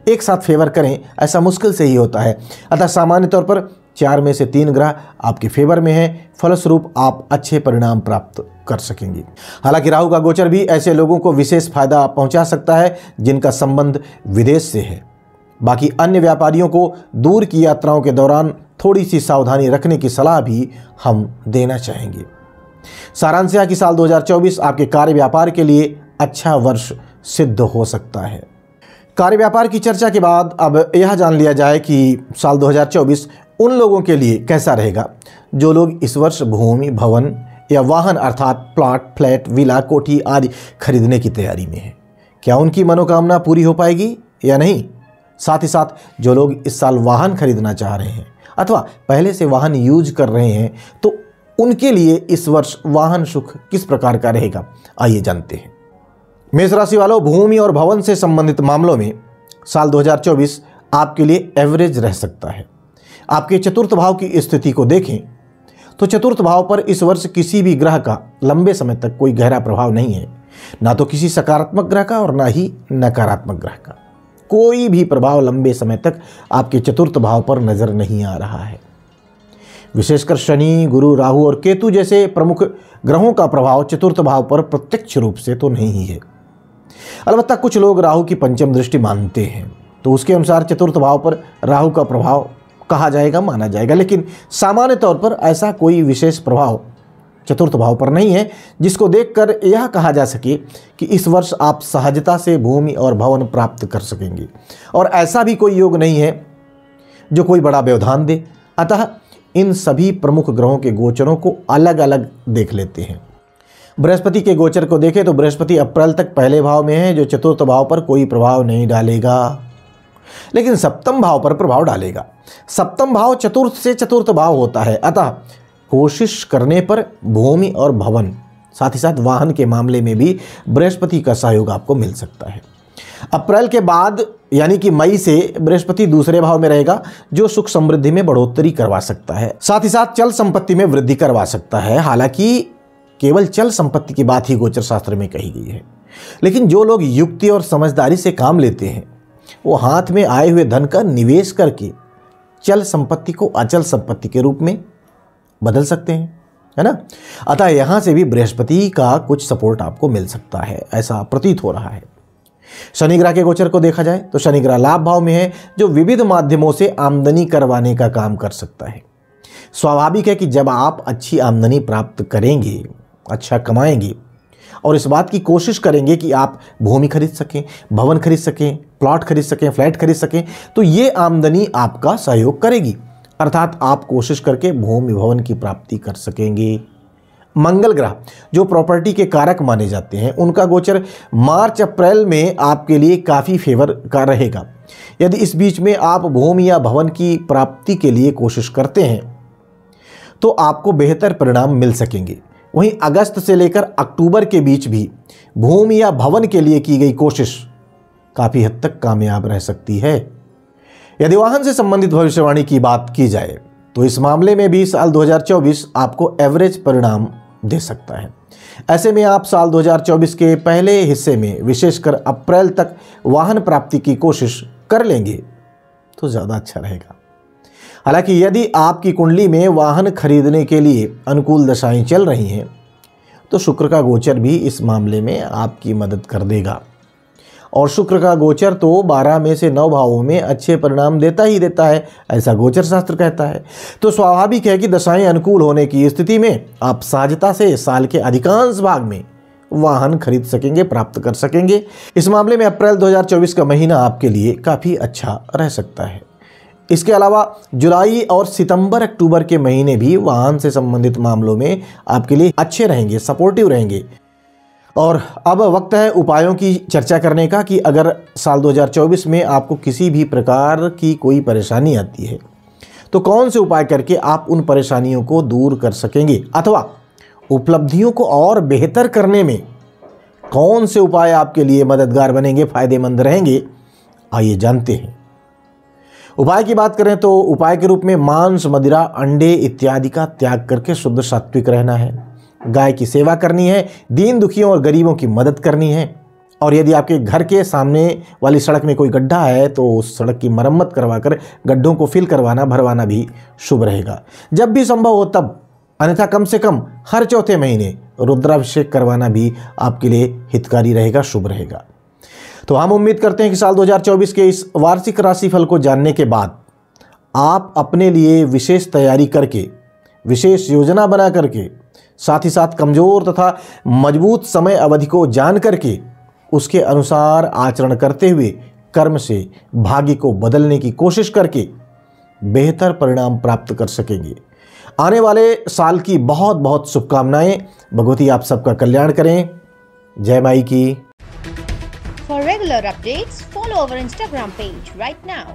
एक साथ फेवर करें, ऐसा मुश्किल से ही होता है। अतः सामान्य तौर पर 4 में से 3 ग्रह आपके फेवर में हैं, फलस्वरूप आप अच्छे परिणाम प्राप्त कर सकेंगे। हालांकि राहु का गोचर भी ऐसे लोगों को विशेष फायदा पहुंचा सकता है जिनका संबंध विदेश से है। बाकी अन्य व्यापारियों को दूर की यात्राओं के दौरान थोड़ी सी सावधानी रखने की सलाह भी हम देना चाहेंगे। सारांश यह कि साल 2024 आपके कार्य व्यापार के लिए अच्छा वर्ष सिद्ध हो सकता है। कार्य व्यापार की चर्चा के बाद अब यह जान लिया जाए कि साल 2024 उन लोगों के लिए कैसा रहेगा जो लोग इस वर्ष भूमि, भवन या वाहन अर्थात प्लॉट, फ्लैट, विला, कोठी आदि खरीदने की तैयारी में है। क्या उनकी मनोकामना पूरी हो पाएगी या नहीं? साथ ही साथ जो लोग इस साल वाहन खरीदना चाह रहे हैं अथवा पहले से वाहन यूज कर रहे हैं, तो उनके लिए इस वर्ष वाहन सुख किस प्रकार का रहेगा, आइए जानते हैं। मेष राशि वालों, भूमि और भवन से संबंधित मामलों में साल 2024 आपके लिए एवरेज रह सकता है। आपके चतुर्थ भाव की स्थिति को देखें तो चतुर्थ भाव पर इस वर्ष किसी भी ग्रह का लंबे समय तक कोई गहरा प्रभाव नहीं है, ना तो किसी सकारात्मक ग्रह का और ना ही नकारात्मक ग्रह का। कोई भी प्रभाव लंबे समय तक आपके चतुर्थ भाव पर नजर नहीं आ रहा है। विशेषकर शनि, गुरु, राहु और केतु जैसे प्रमुख ग्रहों का प्रभाव चतुर्थ भाव पर प्रत्यक्ष रूप से तो नहीं है। अलबत्ता कुछ लोग राहु की पंचम दृष्टि मानते हैं, तो उसके अनुसार चतुर्थ भाव पर राहु का प्रभाव कहा जाएगा, माना जाएगा। लेकिन सामान्य तौर पर ऐसा कोई विशेष प्रभाव चतुर्थ भाव पर नहीं है जिसको देखकर यह कहा जा सके कि इस वर्ष आप सहजता से भूमि और भवन प्राप्त कर सकेंगे, और ऐसा भी कोई योग नहीं है जो कोई बड़ा व्यवधान दे। अतः इन सभी प्रमुख ग्रहों के गोचरों को अलग अलग देख लेते हैं। बृहस्पति के गोचर को देखें तो बृहस्पति अप्रैल तक पहले भाव में है, जो चतुर्थ भाव पर कोई प्रभाव नहीं डालेगा, लेकिन सप्तम भाव पर प्रभाव डालेगा। सप्तम भाव चतुर्थ से चतुर्थ भाव होता है, अतः कोशिश करने पर भूमि और भवन साथ ही साथ वाहन के मामले में भी बृहस्पति का सहयोग आपको मिल सकता है। अप्रैल के बाद यानी कि मई से बृहस्पति दूसरे भाव में रहेगा, जो सुख समृद्धि में बढ़ोतरी करवा सकता है, साथ ही साथ चल संपत्ति में वृद्धि करवा सकता है। हालांकि केवल चल संपत्ति की बात ही गोचर शास्त्र में कही गई है, लेकिन जो लोग युक्ति और समझदारी से काम लेते हैं वो हाथ में आए हुए धन का निवेश करके चल संपत्ति को अचल संपत्ति के रूप में बदल सकते हैं, है ना। अतः यहां से भी बृहस्पति का कुछ सपोर्ट आपको मिल सकता है, ऐसा प्रतीत हो रहा है। शनि ग्रह के गोचर को देखा जाए तो शनि ग्रह लाभ भाव में है, जो विविध माध्यमों से आमदनी करवाने का काम कर सकता है। स्वाभाविक है कि जब आप अच्छी आमदनी प्राप्त करेंगे, अच्छा कमाएंगे और इस बात की कोशिश करेंगे कि आप भूमि खरीद सकें, भवन खरीद सकें, प्लॉट खरीद सकें, फ्लैट खरीद सकें, तो ये आमदनी आपका सहयोग करेगी, अर्थात आप कोशिश करके भूमि भवन की प्राप्ति कर सकेंगे। मंगल ग्रह जो प्रॉपर्टी के कारक माने जाते हैं, उनका गोचर मार्च अप्रैल में आपके लिए काफ़ी फेवर का रहेगा। यदि इस बीच में आप भूमि या भवन की प्राप्ति के लिए कोशिश करते हैं तो आपको बेहतर परिणाम मिल सकेंगे। वहीं अगस्त से लेकर अक्टूबर के बीच भी भूमि या भवन के लिए की गई कोशिश काफ़ी हद तक कामयाब रह सकती है। यदि वाहन से संबंधित भविष्यवाणी की बात की जाए तो इस मामले में भी साल 2024 आपको एवरेज परिणाम दे सकता है। ऐसे में आप साल 2024 के पहले हिस्से में विशेषकर अप्रैल तक वाहन प्राप्ति की कोशिश कर लेंगे तो ज़्यादा अच्छा रहेगा। हालांकि यदि आपकी कुंडली में वाहन खरीदने के लिए अनुकूल दशाएं चल रही हैं तो शुक्र का गोचर भी इस मामले में आपकी मदद कर देगा। और शुक्र का गोचर तो 12 में से 9 भावों में अच्छे परिणाम देता ही देता है, ऐसा गोचर शास्त्र कहता है। तो स्वाभाविक है कि दशाएं अनुकूल होने की स्थिति में आप सहजता से साल के अधिकांश भाग में वाहन खरीद सकेंगे, प्राप्त कर सकेंगे। इस मामले में अप्रैल 2024 का महीना आपके लिए काफ़ी अच्छा रह सकता है। इसके अलावा जुलाई और सितंबर अक्टूबर के महीने भी वाहन से संबंधित मामलों में आपके लिए अच्छे रहेंगे, सपोर्टिव रहेंगे। और अब वक्त है उपायों की चर्चा करने का कि अगर साल 2024 में आपको किसी भी प्रकार की कोई परेशानी आती है तो कौन से उपाय करके आप उन परेशानियों को दूर कर सकेंगे, अथवा उपलब्धियों को और बेहतर करने में कौन से उपाय आपके लिए मददगार बनेंगे, फायदेमंद रहेंगे। आइए जानते हैं। उपाय की बात करें तो उपाय के रूप में मांस, मदिरा, अंडे इत्यादि का त्याग करके शुद्ध सात्विक रहना है, गाय की सेवा करनी है, दीन दुखियों और गरीबों की मदद करनी है। और यदि आपके घर के सामने वाली सड़क में कोई गड्ढा है तो उस सड़क की मरम्मत करवाकर गड्ढों को फिल करवाना, भरवाना भी शुभ रहेगा जब भी संभव हो तब। अन्यथा कम से कम हर चौथे महीने रुद्राभिषेक करवाना भी आपके लिए हितकारी रहेगा, शुभ रहेगा। तो हम उम्मीद करते हैं कि साल 2024 के इस वार्षिक राशिफल को जानने के बाद आप अपने लिए विशेष तैयारी करके, विशेष योजना बना करके, साथ ही साथ कमजोर तथा मजबूत समय अवधि को जान करके उसके अनुसार आचरण करते हुए कर्म से भाग्य को बदलने की कोशिश करके बेहतर परिणाम प्राप्त कर सकेंगे। आने वाले साल की बहुत बहुत शुभकामनाएं। भगवती आप सबका कल्याण करें। जय माई की। For regular updates, follow our Instagram page right now.